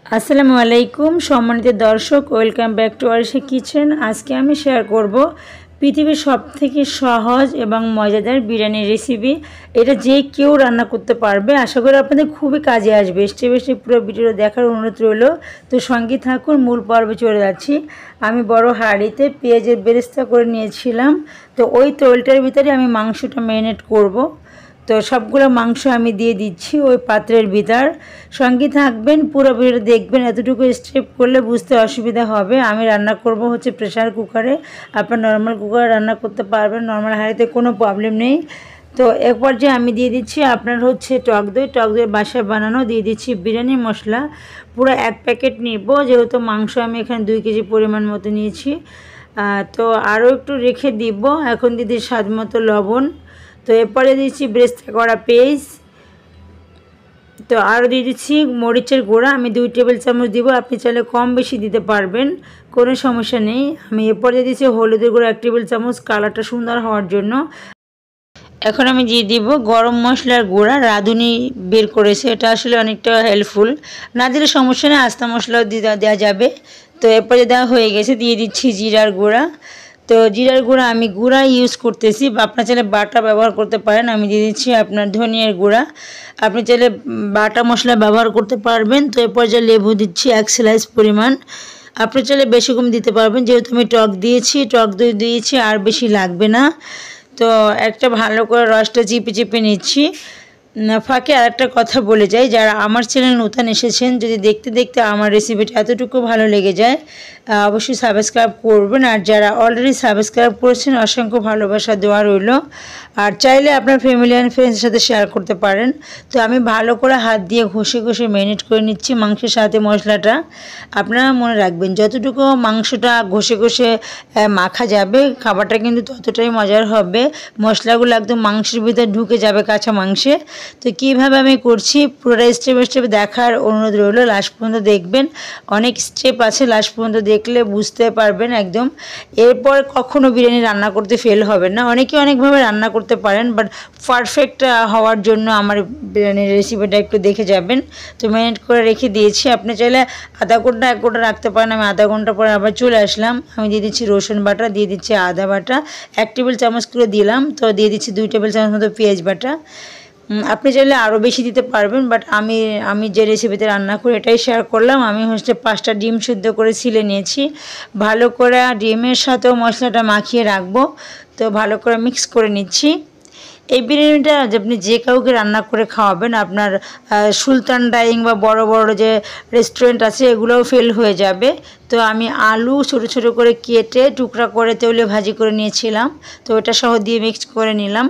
আসসালামু আলাইকুম সম্মানিত দর্শক, welcome back to Arisha kitchen. আজকে আমি শেয়ার করব পৃথিবীর সবথেকে সহজ এবং মজাদার বিরিয়ানির রেসিপি। এটা যে কেউ রান্না করতে পারবে। আশা করি আপনাদের খুবই কাজে আসবে। স্টেপ বাই স্টেপ পুরো ভিডিওটা দেখার অনুরোধ রইল। তো সঙ্গে থাকুন, মূল পর্বে চলে যাচ্ছি। আমি বড় হাঁড়িতে পেঁয়াজের বেরেস্তা করে নিয়েছিলাম। তো ওই তৈলটার ভিতরে আমি মাংসটা ম্যারিনেট করব। তো সবগুলো মাংস আমি দিয়ে দিচ্ছি ওই পাত্রের ভিতর। সঙ্গে থাকবেন, পুরো ভিডিও দেখবেন। এতটুকু স্টেপ করলে বুঝতে অসুবিধা হবে। আমি রান্না করব হচ্ছে প্রেশার কুকারে। আপনার নর্মাল কুকারে রান্না করতে পারবেন, নর্মাল হাঁড়িতে কোনো প্রবলেম নেই। তো এক পর্যায়ে আমি দিয়ে দিচ্ছি আপনার হচ্ছে টক দই বাসায় বানানো। দিয়ে দিচ্ছি বিরিয়ানি মশলা, পুরো 1 প্যাকেট নিব, যেহেতু মাংস আমি এখানে 2 কেজি পরিমাণ মতো নিয়েছি। তো আরও একটু রেখে দিব। এখন দিদি স্বাদ মতো লবণ। তো এরপরে দিচ্ছি বেরেস্তা করা পেঁয়াজ। তো আরও দিয়ে দিচ্ছি মরিচের গুঁড়া, আমি 2 টেবিল চামচ দিব। আপনি চাইলে কম বেশি দিতে পারবেন, কোনো সমস্যা নেই। আমি এরপরে দিচ্ছি হলুদের গুঁড়া 1 টেবিল চামচ, কালারটা সুন্দর হওয়ার জন্য। এখন আমি দিয়ে দিব গরম মশলার গুঁড়া, রাঁধুনি বের করেছে, এটা আসলে অনেকটা হেল্পফুল। না দিলে সমস্যা নেই, আস্তা মশলাও দেওয়া যাবে। তো এরপরে দেওয়া হয়ে গেছে। দিয়ে দিচ্ছি জিরার গুঁড়া। তো জিরার গুঁড়া আমি গুঁড়া ইউজ করতেছি, বা আপনার চাইলে বাটা ব্যবহার করতে পারেন। আমি দিয়ে দিচ্ছি আপনার ধনিয়ার গুঁড়া, আপনি চাইলে বাটা মশলা ব্যবহার করতে পারবেন। তো এরপর যে লেবু দিচ্ছি 1 স্লাইস পরিমাণ, আপনি চাইলে বেশি কম দিতে পারবেন, যেহেতু আমি টক দিয়েছি, টক দই দিয়েছি, আর বেশি লাগবে না। তো একটা ভালো করে রসটা চিপে নিচ্ছি। ফাঁকে আরেকটা কথা বলে যাই, যারা আমার চ্যানেল নতুন এসেছেন, যদি দেখতে দেখতে আমার রেসিপিটা এতটুকু ভালো লেগে যায়, অবশ্যই সাবস্ক্রাইব করবেন। আর যারা অলরেডি সাবস্ক্রাইব করেছেন, অসংখ্য ভালোবাসা দেওয়া রইল। আর চাইলে আপনার ফ্যামিলি অ্যান্ড ফ্রেন্ডসের সাথে শেয়ার করতে পারেন। তো আমি ভালো করে হাত দিয়ে ঘষে ম্যারিনেট করে নিচ্ছি মাংসের সাথে মশলাটা। আপনারা মনে রাখবেন, যতটুকু মাংসটা ঘষে মাখা যাবে, খাবারটা কিন্তু ততটাই মজার হবে। মশলাগুলো একদম মাংসের ভিতরে ঢুকে যাবে, কাঁচা মাংসে। তো কীভাবে আমি করছি পুরোটা স্টেপ বাই স্টেপ দেখার অনুরোধ রইল। লাস্ট পর্যন্ত দেখবেন, অনেক স্টেপ আছে, লাস্ট পর্যন্ত দেখলে বুঝতে পারবেন একদম। এরপর কখনও বিরিয়ানি রান্না করতে ফেল হবে না। অনেকে অনেকভাবে রান্না করতে পারেন, বাট পারফেক্ট হওয়ার জন্য আমার বিরিয়ানির রেসিপিটা একটু দেখে যাবেন। তো ম্যারিনেট করে রেখে দিয়েছি। আপনি চাইলে আধা ঘন্টা 1 ঘন্টা রাখতে পারেন। আমি আধা ঘন্টা পরে আবার চলে আসলাম। আমি দিয়ে দিচ্ছি রসুন বাটা, দিয়ে দিচ্ছি আদা বাটা 1 টেবিল চামচ করে দিলাম। তো দিয়ে দিচ্ছি 2 টেবিল চামচ মতো পেঁয়াজ বাটা। আপনি চাইলে আরও বেশি দিতে পারবেন, বাট আমি যে রেসিপিতে রান্না করি এটাই শেয়ার করলাম। আমি হচ্ছে 5টা ডিম সিদ্ধ করে ছিলে নিয়েছি। ভালো করে ডিমের সাথেও মশলাটা মাখিয়ে রাখবো। তো ভালো করে মিক্স করে নিচ্ছি। এই বিরিয়ানিটা আপনি যে কাউকে রান্না করে খাওয়াবেন, আপনার সুলতান ডাইনিং বা বড় বড় যে রেস্টুরেন্ট আছে, এগুলোও ফেল হয়ে যাবে। তো আমি আলু ছোটো ছোটো করে কেটে টুকরা করে তেলে ভাজি করে নিয়েছিলাম। তো ওটা সহ দিয়ে মিক্স করে নিলাম।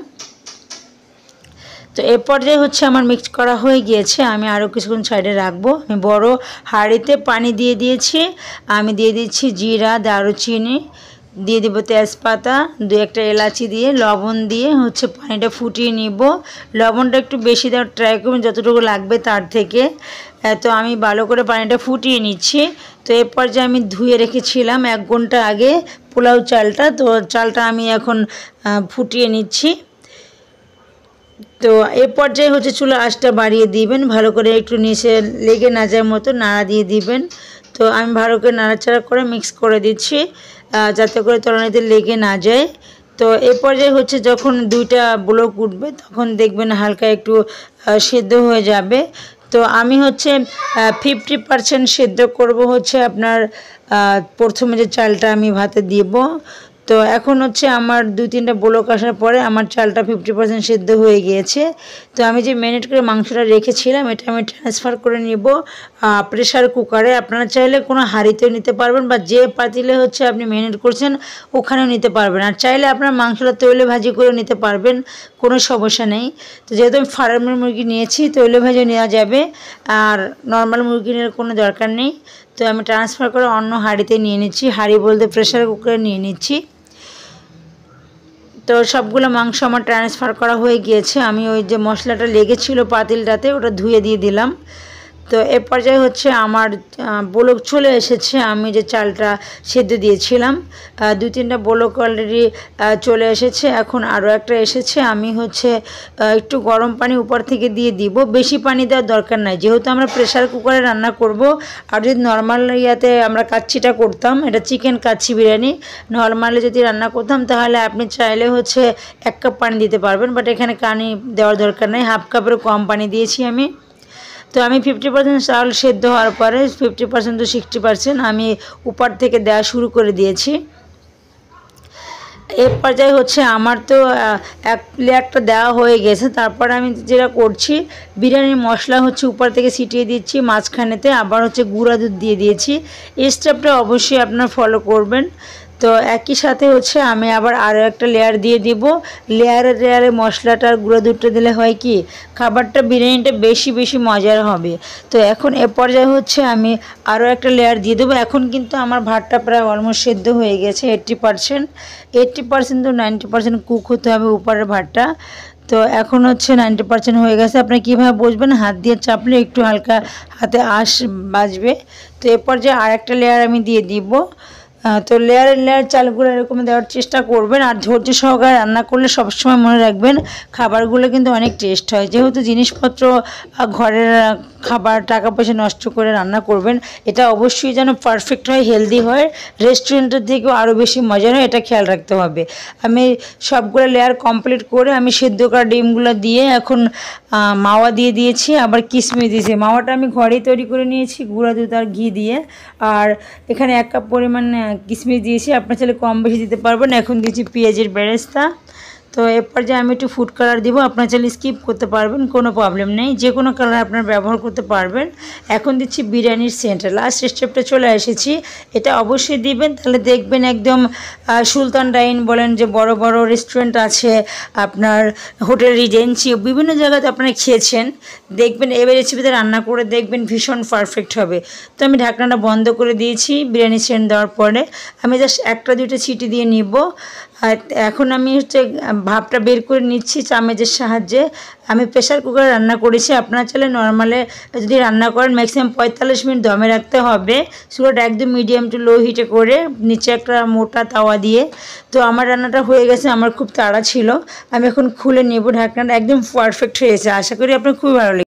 তো এ পর্যায়ে হচ্ছে আমার মিক্স করা হয়ে গিয়েছে। আমি আরও কিছুক্ষণ সাইডে রাখবো। আমি বড় হাঁড়িতে পানি দিয়ে দিয়েছি। আমি দিয়ে দিচ্ছি জিরা, দারুচিনি, দিয়ে দেবো তেজপাতা, 2-1টা এলাচি দিয়ে লবণ দিয়ে হচ্ছে পানিটা ফুটিয়ে নিব। লবণটা একটু বেশি দেওয়ার ট্রাই করবেন, যতটুকু লাগবে তার থেকে। তো আমি ভালো করে পানিটা ফুটিয়ে নিচ্ছি। তো এর পর্যায়ে আমি ধুয়ে রেখেছিলাম 1 ঘন্টা আগে পোলাও চালটা। তো চালটা আমি এখন ফুটিয়ে নিচ্ছি। তো এ পর্যায়ে হচ্ছে চুলা আঁচটা বাড়িয়ে দিবেন, ভালো করে একটু নিচে লেগে না যাওয়ার মতো নাড়া দিয়ে দিবেন। তো আমি ভালো করে নাড়াচাড়া করে মিক্স করে দিচ্ছি, যাতে করে তলানিতে লেগে না যায়। তো এ পর্যায়ে হচ্ছে যখন 2টা ব্লক উঠবে, তখন দেখবেন হালকা একটু সেদ্ধ হয়ে যাবে। তো আমি হচ্ছে 50% সেদ্ধ করব হচ্ছে আপনার প্রথমে যে চালটা আমি ভাতে দিব। তো এখন হচ্ছে আমার 2-3টা ব্লক আসার পরে আমার চালটা 50% সেদ্ধ হয়ে গিয়েছে। তো আমি যে ম্যারিনেট করে মাংসটা রেখেছিলাম, এটা আমি ট্রান্সফার করে নিব প্রেশার কুকারে। আপনারা চাইলে কোনো হাঁড়িতেও নিতে পারবেন, বা যে পাতিলে হচ্ছে আপনি ম্যারিনেট করছেন ওখানেও নিতে পারবেন। আর চাইলে আপনার মাংসটা তৈলে ভাজি করে নিতে পারবেন, কোনো সমস্যা নেই। তো যেহেতু আমি ফার্মের মুরগি নিয়েছি, তৈলে ভাজি নেওয়া যাবে, আর নর্মাল মুরগি নেওয়ার কোনো দরকার নেই। তো আমি ট্রান্সফার করে অন্য হাঁড়িতে নিয়ে নিচ্ছি, হাঁড়ি বলতে প্রেশার কুকারে নিয়ে নিচ্ছি। তো সবগুলো মাংস আমার ট্রান্সফার করা হয়ে গিয়েছে। আমি ওই যে মশলাটা লেগেছিল পাতিলটাতে, ওটা ধুয়ে দিয়ে দিলাম। তো এ পর্যায়ে হচ্ছে আমার বলক চলে এসেছে। আমি যে চালটা সেদ্ধ দিয়েছিলাম 2-3টা বলক অলরেডি চলে এসেছে। এখন আরও একটা এসেছে। আমি হচ্ছে একটু গরম পানি উপর থেকে দিয়ে দিব। বেশি পানি দেওয়ার দরকার নাই, যেহেতু আমরা প্রেশার কুকারে রান্না করব। আর যদি নর্মাল ইয়াতে আমরা কাচ্চিটা করতাম, এটা চিকেন কাচ্চি বিরিয়ানি, নর্মালি যদি রান্না করতাম তাহলে আপনি চাইলে হচ্ছে 1 কাপ পানি দিতে পারবেন, বাট এখানে পানি দেওয়ার দরকার নেই। হাফ কাপেরও কম পানি দিয়েছি আমি। তো আমি 50% চাল সেদ্ধ হওয়ার পরে 50% to 60% আমি উপর থেকে দেওয়া শুরু করে দিয়েছি। এর পর্যায়ে হচ্ছে আমার তো এক লেয়ারটা দেওয়া হয়ে গেছে। তারপর আমি যেটা করছি, বিরিয়ানির মশলা হচ্ছে উপর থেকে ছিটিয়ে দিচ্ছি, মাঝখানেতে আবার হচ্ছে গুঁড়া দুধ দিয়ে দিয়েছি। এই স্টেপটা অবশ্যই আপনারা ফলো করবেন। তো একই সাথে হচ্ছে আমি আবার আরও একটা লেয়ার দিয়ে দিব। লেয়ারে মশলাটা আর গুঁড়ো দুধটা দিলে হয় কি, খাবারটা বিরিয়ানিটা বেশি মজার হবে। তো এখন এ পর্যায়ে হচ্ছে আমি আরও একটা লেয়ার দিয়ে দেবো। এখন কিন্তু আমার ভাতটা প্রায় অলমোস্ট সেদ্ধ হয়ে গেছে 80% to 90% কুক হতে হবে উপরের ভাতটা। তো এখন হচ্ছে 90% হয়ে গেছে। আপনি কীভাবে বুঝবেন, হাত দিয়ে চাপলে একটু হালকা হাতে আঁশ বাজবে। তো এ পর্যায়ে আরেকটা লেয়ার আমি দিয়ে দিব। তো লেয়ার চালগুলো এরকম দেওয়ার চেষ্টা করবেন। আর ধৈর্য সহকারে রান্না করলে সবসময় মনে রাখবেন খাবারগুলো কিন্তু অনেক টেস্ট হয়। যেহেতু জিনিসপত্র ঘরের খাবার, টাকা পয়সা নষ্ট করে রান্না করবেন, এটা অবশ্যই যেন পারফেক্ট হয়, হেলদি হয়, রেস্টুরেন্টের থেকেও আরও বেশি মজার হয়, এটা খেয়াল রাখতে হবে। আমি সবগুলো লেয়ার কমপ্লিট করে আমি সেদ্ধ করা ডিমগুলো দিয়ে এখন মাওয়া দিয়ে দিয়েছি, আবার কিশমিশ দিয়েছি। মাওয়াটা আমি ঘরেই তৈরি করে নিয়েছি গুঁড়া দুধ আর ঘি দিয়ে। আর এখানে 1 কাপ পরিমাণ কিশমিশ দিয়েছি, আপনার চাইলে কম বেশি দিতে পারবেন। এখন দিয়েছি পেঁয়াজের বেরেস্তা। তো এরপর যে আমি একটু ফুড কালার দিব, আপনার চাইলে স্কিপ করতে পারবেন, কোনো প্রবলেম নেই, যে কোনো কালার আপনার ব্যবহার করতে পারবেন। এখন দিচ্ছি বিরিয়ানির সেন্টার। লাস্ট স্টেপটা চলে এসেছি, এটা অবশ্যই দিবেন, তাহলে দেখবেন একদম সুলতান ডাইন বলেন, যে বড় বড় রেস্টুরেন্ট আছে, আপনার হোটেল রিজেন্সি, বিভিন্ন জায়গাতে আপনারা খেয়েছেন, দেখবেন এই রেসিপিতে রান্না করে দেখবেন ভীষণ পারফেক্ট হবে। তো আমি ঢাকনাটা বন্ধ করে দিয়েছি বিরিয়ানি সেন্ট দেওয়ার পরে। আমি জাস্ট 1-2টা সিটি দিয়ে নিব। আর এখন আমি হচ্ছে ভাপটা বের করে নিচ্ছি চামচের সাহায্যে। আমি প্রেশার কুকারে রান্না করেছি, আপনারা চাইলে নর্মালে যদি রান্না করেন ম্যাক্সিমাম 45 মিনিট দমে রাখতে হবে। চুলাটা একদম মিডিয়াম টু লো হিটে করে, নিচে একটা মোটা তাওয়া দিয়ে। তো আমার রান্নাটা হয়ে গেছে, আমার খুব তাড়া ছিল। আমি এখন খুলে নেব ঢাকনাটা, একদম পারফেক্ট হয়েছে। আশা করি আপনার খুবই ভালো লাগবে।